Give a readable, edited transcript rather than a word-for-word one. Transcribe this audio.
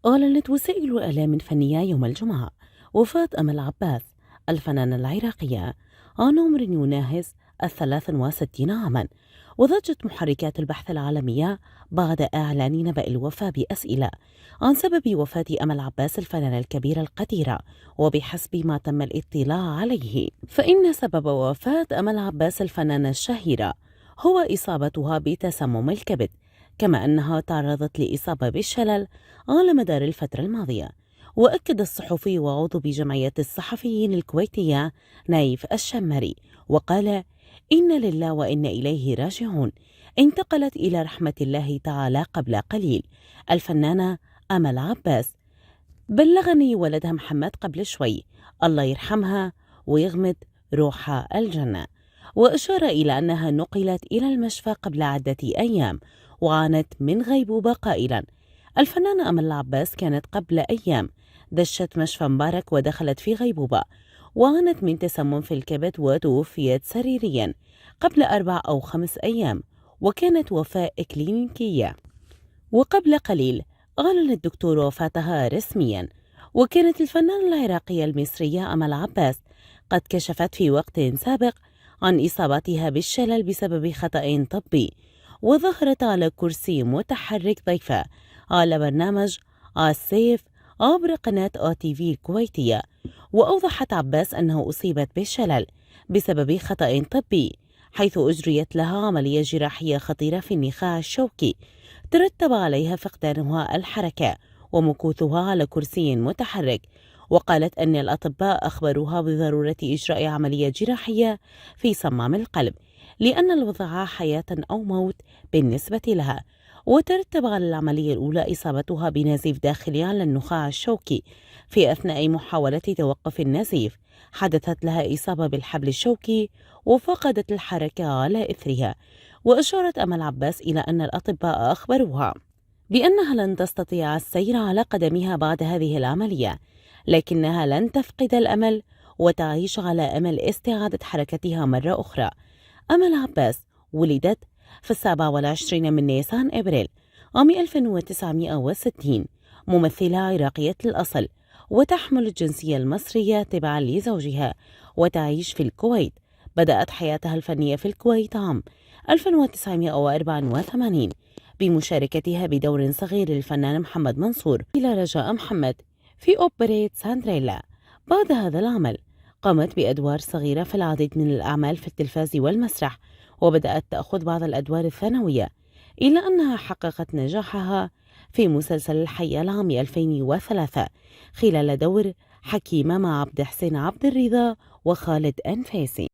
أعلنت وسائل إعلام فنية يوم الجمعة وفاة أمل عباس الفنانة العراقية عن عمر يناهز 63 عاما. وضجت محركات البحث العالمية بعد إعلان نبأ الوفاة بأسئلة عن سبب وفاة أمل عباس الفنانة الكبيرة القديرة. وبحسب ما تم الاطلاع عليه فإن سبب وفاة أمل عباس الفنانة الشهيرة هو إصابتها بتسمم الكبد، كما أنها تعرضت لإصابة بالشلل على مدار الفترة الماضية. وأكد الصحفي وعضو بجمعية الصحفيين الكويتية نايف الشمري وقال: إن لله وإنا إليه راجعون. انتقلت إلى رحمة الله تعالى قبل قليل الفنانة أمل عباس. بلغني ولدها محمد قبل شوي، الله يرحمها ويغمد روحها الجنة. وأشار إلى أنها نقلت إلى المشفى قبل عدة أيام وعانت من غيبوبة قائلا: الفنانة أمل عباس كانت قبل أيام دشت مشفى مبارك ودخلت في غيبوبة، وعانت من تسمم في الكبد وتوفيت سريريا قبل 4 أو 5 أيام، وكانت وفاة إكلينيكية. وقبل قليل أعلن الدكتور وفاتها رسميا. وكانت الفنانة العراقية المصرية أمل عباس قد كشفت في وقت سابق عن إصابتها بالشلل بسبب خطأ طبي، وظهرت على كرسي متحرك ضيفة على برنامج السيف عبر قناة ATV الكويتية. وأوضحت عباس أنه أصيبت بالشلل بسبب خطأ طبي، حيث أجريت لها عملية جراحية خطيرة في النخاع الشوكي ترتب عليها فقدانها الحركة ومكوثها على كرسي متحرك. وقالت أن الأطباء أخبروها بضرورة إجراء عملية جراحية في صمام القلب، لأن الوضع حياة أو موت بالنسبة لها. وترتب على العملية الأولى إصابتها بنزيف داخلي على النخاع الشوكي. في أثناء محاولة توقف النزيف حدثت لها إصابة بالحبل الشوكي وفقدت الحركة على إثرها. وأشارت أمل عباس إلى أن الأطباء أخبروها بأنها لن تستطيع السير على قدمها بعد هذه العملية، لكنها لن تفقد الأمل وتعيش على أمل استعادة حركتها مرة أخرى. أمل عباس ولدت في 27 من نيسان إبريل عام 1960، ممثلة عراقية الأصل، وتحمل الجنسية المصرية تبعا لزوجها، وتعيش في الكويت. بدأت حياتها الفنية في الكويت عام 1984 بمشاركتها بدور صغير للفنان محمد منصور إلى رجاء محمد في أوبريت ساندريلا. بعد هذا العمل قامت بأدوار صغيرة في العديد من الأعمال في التلفاز والمسرح، وبدأت تأخذ بعض الأدوار الثانوية، إلا أنها حققت نجاحها في مسلسل الحية العام 2003 خلال دور حكيمة مع عبد حسين عبد الرضا وخالد أنفاسي.